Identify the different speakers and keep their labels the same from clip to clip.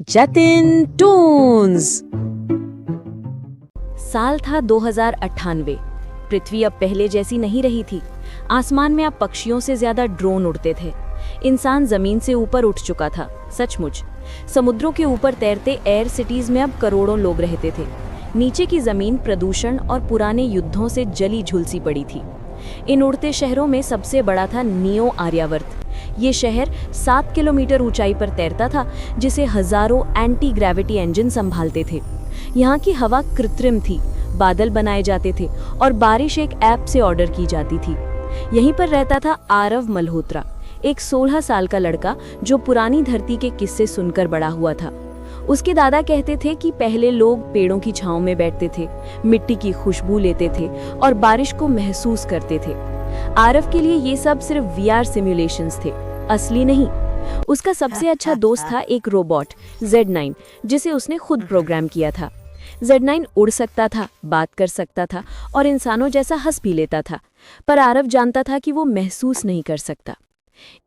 Speaker 1: Jatin Toons. साल था 2098। पृथ्वी अब पहले जैसी नहीं रही थी। आसमान में अब पक्षियों से ज्यादा ड्रोन उड़ते थे। इंसान जमीन से ऊपर उठ चुका था, सचमुच। समुद्रों के ऊपर तैरते एयर सिटीज में अब करोड़ों लोग रहते थे। नीचे की जमीन प्रदूषण और पुराने युद्धों से जली झुलसी पड़ी थी। इन उड़ते शहरों में सबसे बड़ा था नियो आर्यावर्त। ये शहर 7 किलोमीटर ऊंचाई पर तैरता था, जिसे हजारों एंटी ग्रेविटी इंजन संभालते थे। यहाँ की हवा कृत्रिम थी, बादल बनाए जाते थे और बारिश एक ऐप से ऑर्डर की जाती थी। यहीं पर रहता था आरव मल्होत्रा, एक 16 साल का लड़का जो पुरानी धरती के किस्से सुनकर बड़ा हुआ था। उसके दादा कहते थे कि पहले लोग पेड़ों की छांव में बैठते थे, मिट्टी की खुशबू लेते थे और बारिश को महसूस करते थे। आरव के लिए ये सब सिर्फ वीआर सिमुलेशंस थे, असली नहीं। उसका सबसे अच्छा दोस्त था एक रोबोट Z9, जिसे उसने खुद प्रोग्राम किया था। Z9 उड़ सकता था, बात कर सकता था और इंसानों जैसा हंस भी लेता था, पर आरव जानता था कि वो महसूस नहीं कर सकता।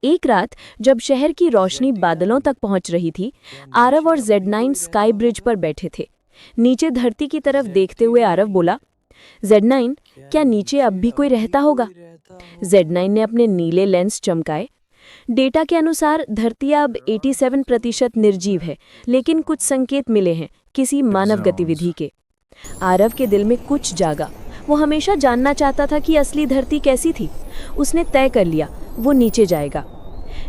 Speaker 1: एक रात जब शहर की रोशनी बादलों तक पहुंच रही थी, आरव और Z9 स्काई ब्रिज पर बैठे थे। नीचे धरती की तरफ देखते हुए आरव बोला, Z9, क्या नीचे अब भी कोई रहता होगा? Z9 ने अपने नीले लेंस चमकाए। डेटा के अनुसार धरती अब 87% निर्जीव है, लेकिन कुछ संकेत मिले हैं किसी मानव गतिविधि के। आरव के दिल में कुछ जागा। वो हमेशा जानना चाहता था कि असली धरती कैसी थी। उसने तय कर लिया, वो नीचे जाएगा।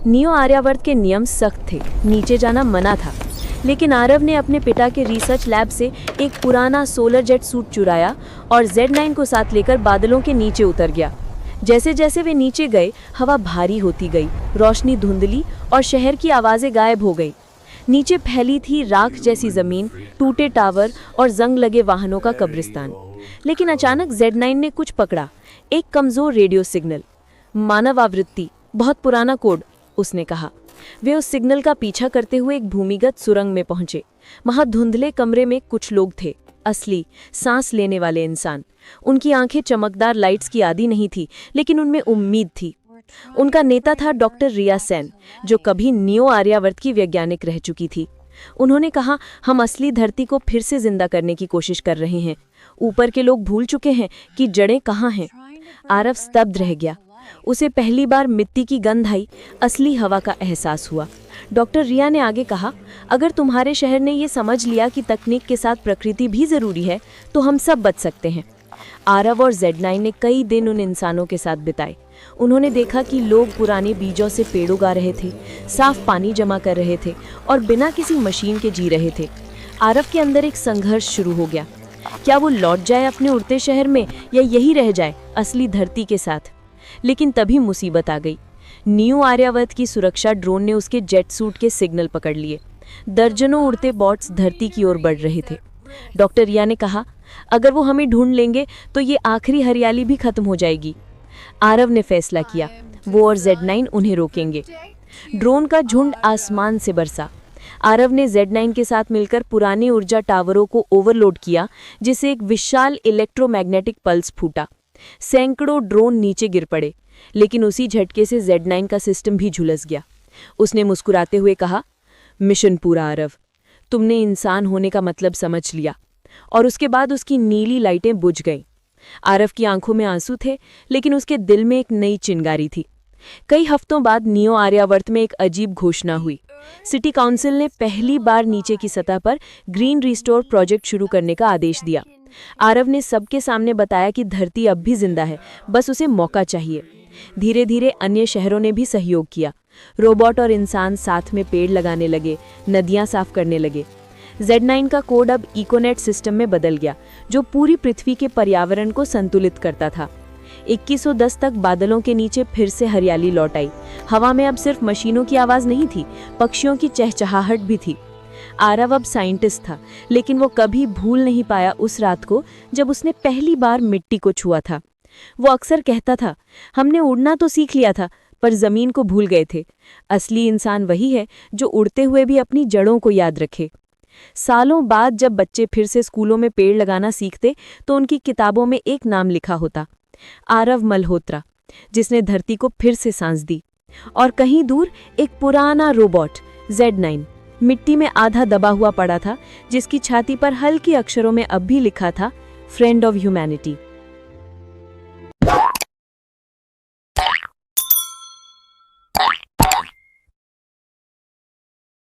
Speaker 1: नियो आर्यावर्त के नियम सख्त थे, नीचे जाना मना था। लेकिन आरव ने अपने पिता के रिसर्च लैब से एक पुराना सोलर जेट सूट चुराया और Z9 को साथ लेकर बादलों के नीचे उतर गया। जैसे जैसे वे नीचे गए, हवा भारी होती गई, रोशनी धुंधली और शहर की आवाज़ें गायब हो गई। नीचे फैली थी राख जैसी जमीन, टूटे टावर और जंग लगे वाहनों का कब्रिस्तान। लेकिन अचानक Z9 ने कुछ पकड़ा, एक कमजोर रेडियो सिग्नल। मानव आवृत्ति, बहुत पुराना कोड, उसने कहा। वे उस सिग्नल का पीछा करते हुए एक भूमिगत सुरंग में पहुंचे। वहां धुंधले कमरे में कुछ लोग थे, असली सांस लेने वाले इंसान। उनकी आंखें चमकदार लाइट्स की आदी नहीं थी, लेकिन उनमें उम्मीद थी। उनका नेता था डॉक्टर रिया सेन, जो कभी नियो आर्यावर्त की वैज्ञानिक रह चुकी थी। उन्होंने कहा, हम असली धरती को फिर से जिंदा करने की कोशिश कर रहे हैं। ऊपर के लोग भूल चुके हैं कि जड़ें कहाँ हैं। आरव स्तब्ध रह गया। उसे पहली बार मिट्टी की गंध आई, असली हवा का एहसास हुआ। डॉक्टर रिया ने आगे कहा, अगर तुम्हारे शहर ने ये समझ लिया कि तकनीक के साथ प्रकृति भी जरूरी है, तो हम सब बच सकते हैं। आरव और Z9 ने कई दिन उन इंसानों के साथ बिताए। उन्होंने देखा कि लोग पुराने बीजों से पेड़ उगा रहे थे, साफ पानी जमा कर रहे थे और बिना किसी मशीन के जी रहे थे। आरव के अंदर एक संघर्ष शुरू हो गया। क्या वो लौट जाए अपने उड़ते शहर में, या यही रह जाए असली धरती के साथ? लेकिन तभी मुसीबत आ गई। नियो आर्यावर्त की सुरक्षा ड्रोन ने उसके जेट सूट के सिग्नल पकड़ लिए। दर्जनों उड़ते बॉट्स धरती की ओर बढ़ रहे थे। डॉक्टर रिया ने कहा, अगर वो हमें ढूंढ लेंगे तो ये आखिरी हरियाली भी खत्म हो जाएगी। आरव ने फैसला किया, वो और Z9 उन्हें रोकेंगे। ड्रोन का झुंड आसमान से बरसा। आरव ने Z9 के साथ मिलकर पुराने ऊर्जा टावरों को ओवरलोड किया, जिससे एक विशाल इलेक्ट्रोमैग्नेटिक पल्स फूटा। सैकड़ों ड्रोन नीचे गिर पड़े, लेकिन उसी झटके से Z9 का सिस्टम भी झुलस गया। उसने मुस्कुराते हुए कहा, मिशन पूरा आरव, तुमने इंसान होने का मतलब समझ लिया। और उसके बाद उसकी नीली लाइटें बुझ गईं। आरव की आंखों में आंसू थे, लेकिन उसके दिल में एक नई चिंगारी थी। कई हफ्तों बाद नियो आर्यावर्त में एक अजीब घोषणा हुई। सिटी काउंसिल ने पहली बार नीचे की सतह पर ग्रीन रिस्टोर प्रोजेक्ट शुरू करने का आदेश दिया। आरव ने सबके सामने बताया कि धरती अब भी जिंदा है, बस उसे मौका चाहिए। धीरे धीरे अन्य शहरों ने भी सहयोग किया। रोबोट और इंसान साथ में पेड़ लगाने लगे, नदियां साफ करने लगे। Z9 का कोड अब इकोनेट सिस्टम में बदल गया, जो पूरी पृथ्वी के पर्यावरण को संतुलित करता था। 2110 तक बादलों के नीचे फिर से हरियाली लौट आई। हवा में अब सिर्फ मशीनों की आवाज नहीं थी, पक्षियों की चहचहाहट भी थी। आरव अब साइंटिस्ट था, लेकिन वो कभी भूल नहीं पाया उस रात को जब उसने पहली बार मिट्टी को छुआ था। वो अक्सर कहता था, हमने उड़ना तो सीख लिया था, पर जमीन को भूल गए थे। असली इंसान वही है जो उड़ते हुए भी अपनी जड़ों को याद रखे। सालों बाद जब बच्चे फिर से स्कूलों में पेड़ लगाना सीखते, तो उनकी किताबों में एक नाम लिखा होता, आरव मल्होत्रा, जिसने धरती को फिर से सांस दी। और कहीं दूर एक पुराना रोबोट Z9, मिट्टी में आधा दबा हुआ पड़ा था, जिसकी छाती पर हल्की अक्षरों में अब भी लिखा था, फ्रेंड ऑफ ह्यूमैनिटी।